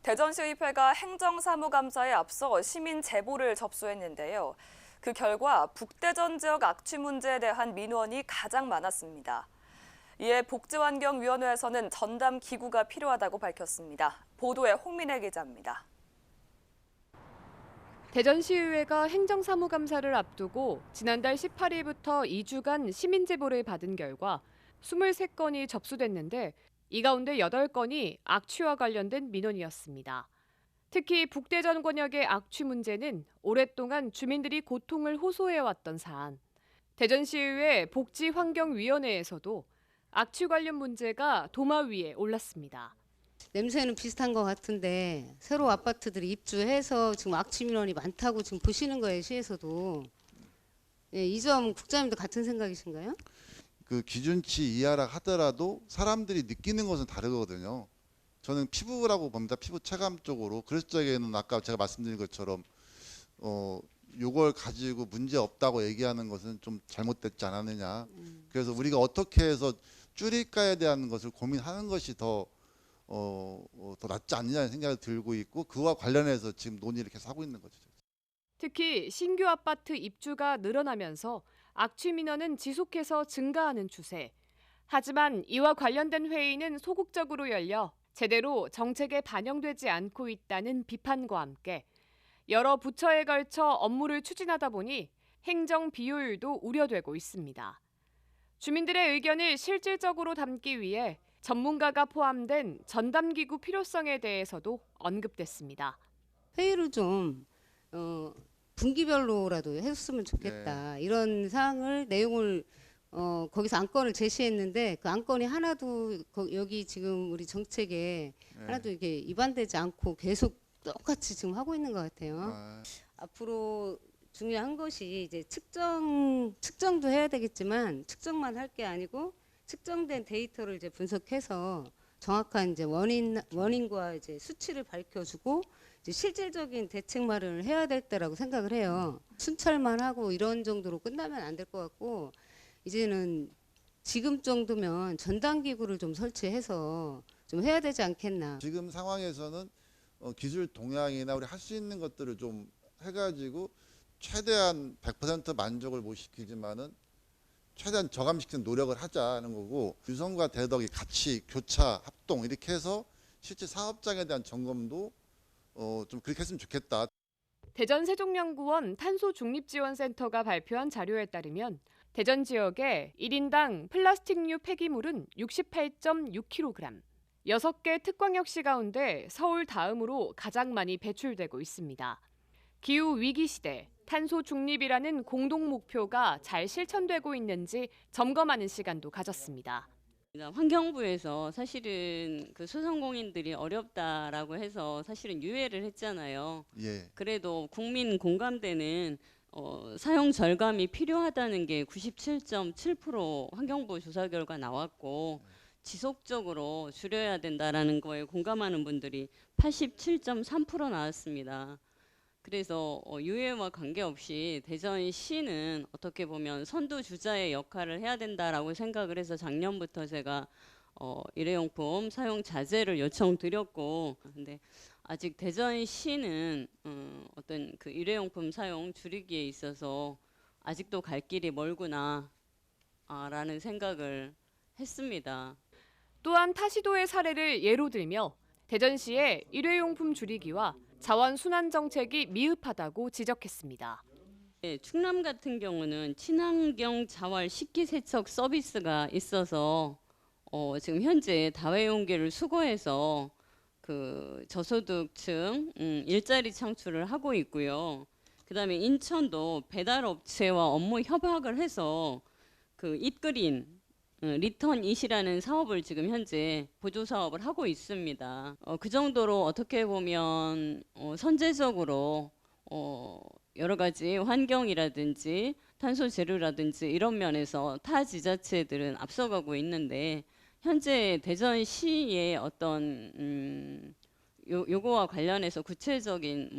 대전시의회가 행정사무감사에 앞서 시민 제보를 접수했는데요. 그 결과 북대전 지역 악취 문제에 대한 민원이 가장 많았습니다. 이에 복지환경위원회에서는 전담 기구가 필요하다고 밝혔습니다. 보도에 홍민혜 기자입니다. 대전시의회가 행정사무감사를 앞두고 지난달 18일부터 2주간 시민 제보를 받은 결과 23건이 접수됐는데 이 가운데 8건이 악취와 관련된 민원이었습니다. 특히 북대전 권역의 악취 문제는 오랫동안 주민들이 고통을 호소해왔던 사안. 대전시의회 복지환경위원회에서도 악취 관련 문제가 도마 위에 올랐습니다. 냄새는 비슷한 것 같은데 새로 아파트들이 입주해서 지금 악취 민원이 많다고 지금 보시는 거예요, 시에서도. 예, 이 점 국장님도 같은 생각이신가요? 그 기준치 이하라 하더라도 사람들이 느끼는 것은 다르거든요. 저는 피부라고 봅니다. 피부 체감 쪽으로. 그럴 적에는 아까 제가 말씀드린 것처럼 요걸 가지고 문제 없다고 얘기하는 것은 좀 잘못됐지 않았느냐. 그래서 우리가 어떻게 해서 줄일까에 대한 것을 고민하는 것이 더 낫지 않느냐는 생각이 들고 있고 그와 관련해서 지금 논의를 계속 하고 있는 거죠. 특히 신규 아파트 입주가 늘어나면서 악취 민원은 지속해서 증가하는 추세. 하지만 이와 관련된 회의는 소극적으로 열려 제대로 정책에 반영되지 않고 있다는 비판과 함께 여러 부처에 걸쳐 업무를 추진하다 보니 행정 비효율도 우려되고 있습니다. 주민들의 의견을 실질적으로 담기 위해 전문가가 포함된 전담기구 필요성에 대해서도 언급됐습니다. 회의를 좀 분기별로라도 했으면 좋겠다. 네. 이런 사항을 내용을 거기서 안건을 제시했는데 그 안건이 하나도 여기 지금 우리 정책에 하나도 이게 위반되지 않고 계속 똑같이 지금 하고 있는 것 같아요. 앞으로 중요한 것이 이제 측정도 해야 되겠지만 측정만 할 게 아니고 측정된 데이터를 이제 분석해서 정확한 이제 원인과 이제 수치를 밝혀주고 이제 실질적인 대책 마련을 해야 될 때라고 생각을 해요. 순찰만 하고 이런 정도로 끝나면 안 될 것 같고 이제는 지금 정도면 전담 기구를 좀 설치해서 좀 해야 되지 않겠나. 지금 상황에서는 기술 동향이나 우리 할 수 있는 것들을 좀 해가지고 최대한 100% 만족을 못 시키지만은 최대한 저감시키는 노력을 하자는 거고 유성과 대덕이 같이 교차 합동 이렇게 해서 실제 사업장에 대한 점검도 좀 그렇게 했으면 좋겠다. 대전 세종연구원 탄소중립지원센터가 발표한 자료에 따르면 대전 지역의 1인당 플라스틱류 폐기물은 68.6kg. 6개 특광역시 가운데 서울 다음으로 가장 많이 배출되고 있습니다. 기후 위기 시대 탄소 중립이라는 공동 목표가 잘 실천되고 있는지 점검하는 시간도 가졌습니다. 환경부에서 사실은 그 소상공인들이 어렵다라고 해서 사실은 유예를 했잖아요. 예. 그래도 국민 공감대는 사용 절감이 필요하다는 게 97.7% 환경부 조사 결과 나왔고 지속적으로 줄여야 된다라는 거에 공감하는 분들이 87.3% 나왔습니다. 그래서 유예와 관계없이 대전시는 어떻게 보면 선두주자의 역할을 해야 된다라고 생각을 해서 작년부터 제가 일회용품 사용 자제를 요청드렸고 근데 아직 대전시는 어떤 그 일회용품 사용 줄이기에 있어서 아직도 갈 길이 멀구나 라는 생각을 했습니다. 또한 타시도의 사례를 예로 들며 대전시의 일회용품 줄이기와 자원순환 정책이 미흡하다고 지적했습니다. 네, 충남 같은 경우는 친환경 자활 식기세척 서비스가 있어서 지금 현재 다회용기를 수거해서 그 저소득층 일자리 창출을 하고 있고요. 그다음에 인천도 배달업체와 업무 협약을 해서 그 잇그린 리턴잇이라는 사업을 지금 현재 보조 사업을 하고 있습니다. 그 정도로 어떻게 보면 선제적으로 여러 가지 환경이라든지 탄소 제로라든지 이런 면에서 타 지자체들은 앞서가고 있는데 현재 대전시의 어떤 요거와 관련해서 구체적인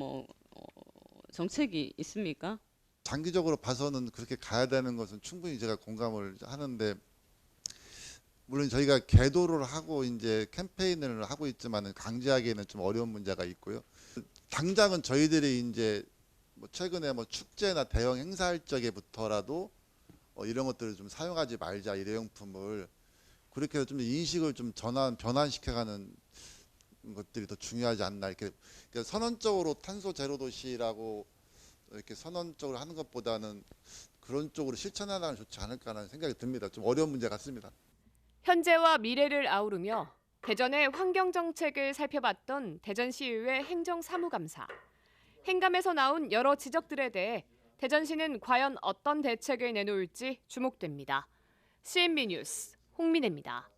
정책이 있습니까? 장기적으로 봐서는 그렇게 가야 되는 것은 충분히 제가 공감을 하는데 물론 저희가 계도를 하고 이제 캠페인을 하고 있지만은 강제하기에는 좀 어려운 문제가 있고요. 당장은 저희들이 이제 뭐 최근에 뭐 축제나 대형 행사할 적에부터라도 이런 것들을 좀 사용하지 말자, 일회용품을 그렇게 해서 좀 인식을 좀 변환시켜가는 것들이 더 중요하지 않나. 이렇게 그러니까 선언적으로 탄소 제로 도시라고 이렇게 선언적으로 하는 것보다는 그런 쪽으로 실천하는 게 좋지 않을까라는 생각이 듭니다. 좀 어려운 문제 같습니다. 현재와 미래를 아우르며 대전의 환경 정책을 살펴봤던 대전시의회 행정사무감사. 행감에서 나온 여러 지적들에 대해 대전시는 과연 어떤 대책을 내놓을지 주목됩니다. CNB 뉴스 홍민혜입니다.